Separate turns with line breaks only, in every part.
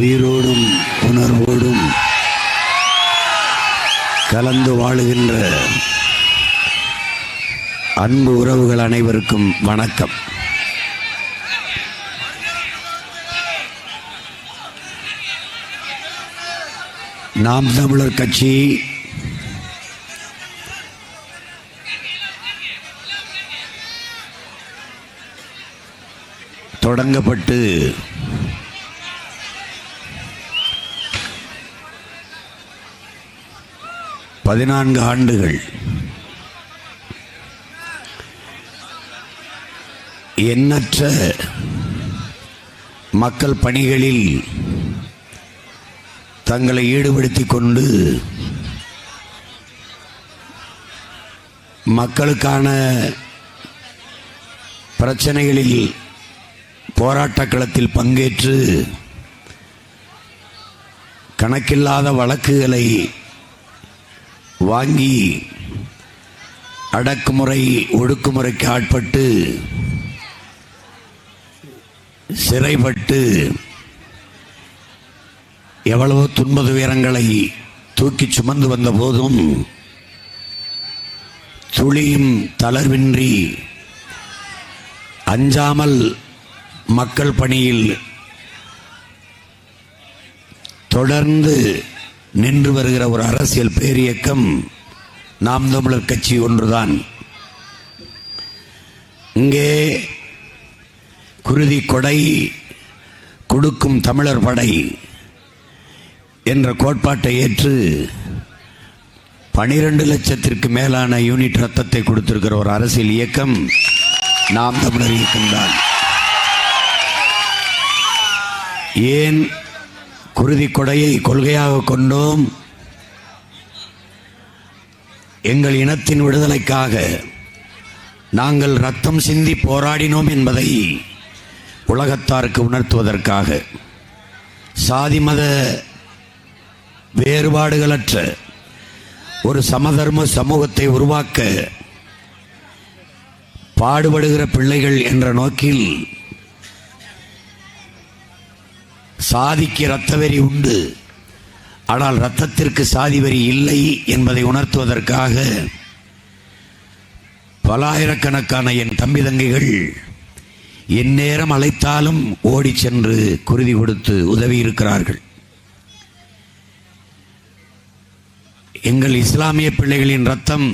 உயிரோடும் உணர்வோடும் கலந்து வாழுகின்ற அன்பு உறவுகள் அனைவருக்கும் வணக்கம். நாம் தமிழர் கட்சி தொடங்கப்பட்டு 14 ஆண்டுகள். எண்ணற்ற மக்கள் பணிகளில் தங்களை ஈடுபடுத்திக் கொண்டு மக்களுக்கான பிரச்சனைகளில் போராட்ட களத்தில் பங்கேற்று கணக்கில்லாத வழக்குகளை வாங்கி அடக்குமுறை ஒடுக்குமுறைக்கு ஆட்பட்டு சிறைப்பட்டு எவ்வளவோ துன்ப துயரங்களை தூக்கி சுமந்து வந்த போதும் துளியும் தளர்வின்றி அஞ்சாமல் மக்கள் பணியில் தொடர்ந்து நின்று வருகிற ஒரு அரசியல் பேரியக்கம் நாம் தமிழர் கட்சி ஒன்றுதான். இங்கே குருதி கொடை கொடுக்கும் தமிழர் படை என்ற கோட்பாட்டை ஏற்று 12 லட்சத்திற்கு மேலான யூனிட் ரத்தத்தை கொடுத்திருக்கிற ஒரு அரசியல் இயக்கம் நாம் தமிழர் இயக்கம்தான். ஏன் குருதி கொடையை கொள்கையாக கொண்டோம்? எங்கள் இனத்தின் விடுதலைக்காக நாங்கள் ரத்தம் சிந்தி போராடினோம் என்பதை உலகத்தாருக்கு உணர்த்துவதற்காக, சாதி மத வேறுபாடுகளற்ற ஒரு சமதர்ம சமூகத்தை உருவாக்க பாடுபடுகிற பிள்ளைகள் என்ற நோக்கில் சாதிக்கு இரத்த வெறி உண்டு, ஆனால் இரத்தத்திற்கு சாதி வெறி இல்லை என்பதை உணர்த்துவதற்காக பலாயிரக்கணக்கான என் தம்பி தங்கைகள் எந்நேரம் அழைத்தாலும் ஓடி சென்று குருதி கொடுத்து உதவி இருக்கிறார்கள். எங்கள் இஸ்லாமிய பிள்ளைகளின் ரத்தம்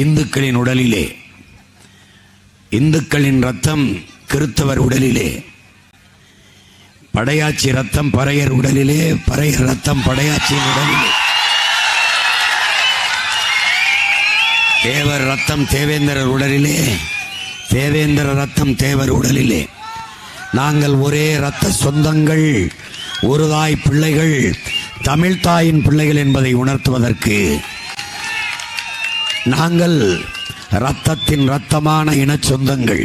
இந்துக்களின் உடலிலே, இந்துக்களின் ரத்தம் கிறித்தவர் உடலிலே, படையாச்சி ரத்தம் பறையர் உடலிலே, பறையர் ரத்தம் படையாச்சியின் உடலிலே, தேவர் ரத்தம் தேவேந்திரர் உடலிலே, தேவேந்திர ரத்தம் தேவர் உடலிலே. நாங்கள் ஒரே இரத்த சொந்தங்கள், ஒரு தாய் பிள்ளைகள், தமிழ் தாயின் பிள்ளைகள் என்பதை உணர்த்துவதற்கு நாங்கள் இரத்தத்தின் இரத்தமான இன சொந்தங்கள்.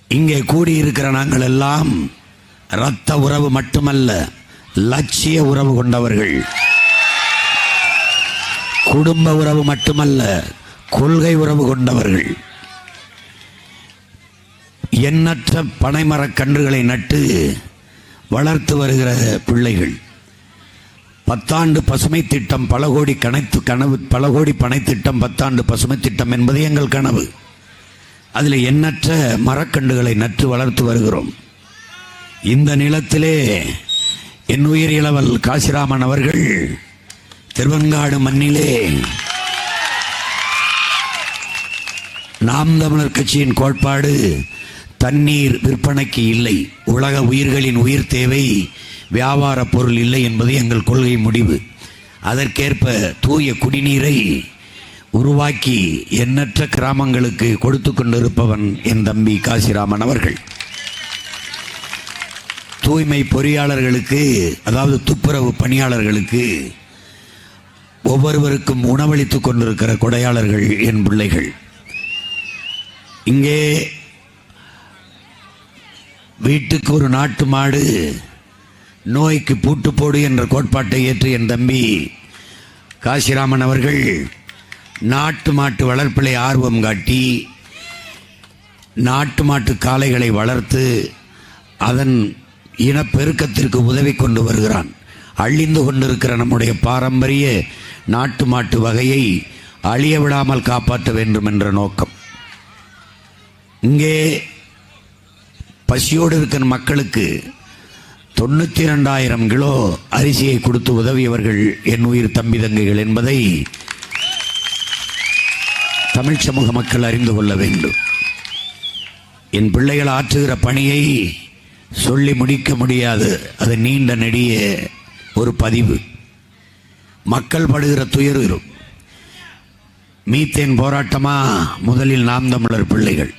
இங்கே கூடியிருக்கிற நாங்கள் எல்லாம் இரத்த உறவு மட்டுமல்ல, லட்சிய உறவு கொண்டவர்கள். குடும்ப உறவு மட்டுமல்ல, கொள்கை உறவு கொண்டவர்கள். எண்ணற்ற பனைமரக் கன்றுகளை நட்டு வளர்த்து வருகிற பிள்ளைகள். 10 ஆண்டு பசுமை திட்டம், பல கோடி பனை திட்டம், 10 ஆண்டு பசுமை திட்டம் என்பது எங்கள் கனவு. அதில் எண்ணற்ற மரக்கன்றுகளை நட்டு வளர்த்து வருகிறோம். இந்த நிலத்திலே என் உயிர் இளவல் காசிராமன் அவர்கள் திருவெங்காடு மண்ணிலே நாம் தமிழர் கட்சியின் கோட்பாடு தண்ணீர் விற்பனைக்கு இல்லை, உலக உயிர்களின் உயிர் தேவை, வியாபார பொருள் இல்லை என்பது எங்கள் கொள்கை முடிவு. அதற்கேற்ப தூய குடிநீரை உருவாக்கி எண்ணற்ற கிராமங்களுக்கு கொடுத்து கொண்டிருப்பவன் என் தம்பி காசிராமன் அவர்கள். தூய்மை பொறியாளர்களுக்கு, அதாவது துப்புரவு பணியாளர்களுக்கு ஒவ்வொருவருக்கும் உணவளித்துக் கொண்டிருக்கிற கொடையாளர்கள் என் பிள்ளைகள். இங்கே வீட்டுக்கு ஒரு நாட்டு மாடு, நோய்க்கு பூட்டு போடு என்ற கோட்பாட்டை ஏற்று என் தம்பி காசிராமன் அவர்கள் நாட்டு மாட்டு வளர்ப்பிலை ஆர்வம் காட்டி நாட்டு மாட்டு காளைகளை வளர்த்து அதன் இனப்பெருக்கத்திற்கு உதவி கொண்டு வருகிறான். அழிந்து கொண்டிருக்கிற நம்முடைய பாரம்பரிய நாட்டு மாட்டு வகையை அழிய விடாமல் காப்பாற்ற வேண்டும் என்ற நோக்கம். இங்கே பசியோடு இருக்கிற மக்களுக்கு 92,000 கிலோ அரிசியை கொடுத்து உதவியவர்கள் என் உயிர் தம்பி தங்கைகள் என்பதை தமிழ் சமூக மக்கள் அறிந்து கொள்ள வேண்டும். என் பிள்ளைகள் ஆற்றுகிற பணியை சொல்லி முடிக்க முடியாது. அது நீண்ட நெடிய ஒரு பதிவு. மக்கள் படுகிற துயர். மீத்தேன் போராட்டமா? முதலில் நாம் தமிழர் பிள்ளைகள்.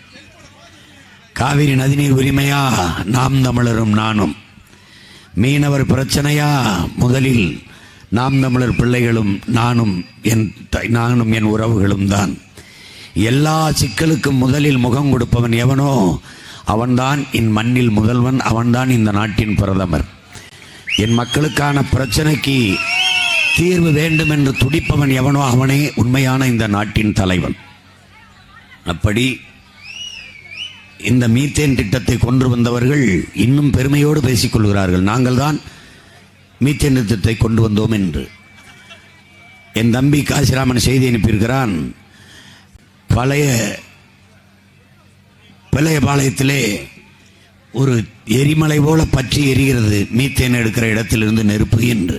காவிரி நதிநீர் உரிமையா? நாம் தமிழரும் நானும். மீனவர் பிரச்சனையா? முதலில் நாம் தமிழர் பிள்ளைகளும் நானும் என் உறவுகளும் தான். எல்லா சிக்கலுக்கும் முதலில் முகம் கொடுப்பவன் எவனோ அவன்தான் என் மண்ணில் முதல்வன், அவன்தான் இந்த நாட்டின் பிரதமர். என் மக்களுக்கான பிரச்சனைக்கு தீர்வு வேண்டும் என்று துடிப்பவன் எவனோ அவனே உண்மையான இந்த நாட்டின் தலைவன். அப்படி இந்த மீத்தேன் திட்டத்தை கொண்டு வந்தவர்கள் இன்னும் பெருமையோடு பேசிக் கொள்கிறார்கள், நாங்கள் தான் மீத்தேன் திட்டத்தை கொண்டு வந்தோம் என்று. என் தம்பி காசிராமன் செய்தி அனுப்பியிருக்கிறான். பழையபாளையத்திலே ஒரு எரிமலை போல பற்றி எரிகிறது மீத்தேன் எடுக்கிற இடத்திலிருந்து நெருப்பு என்று.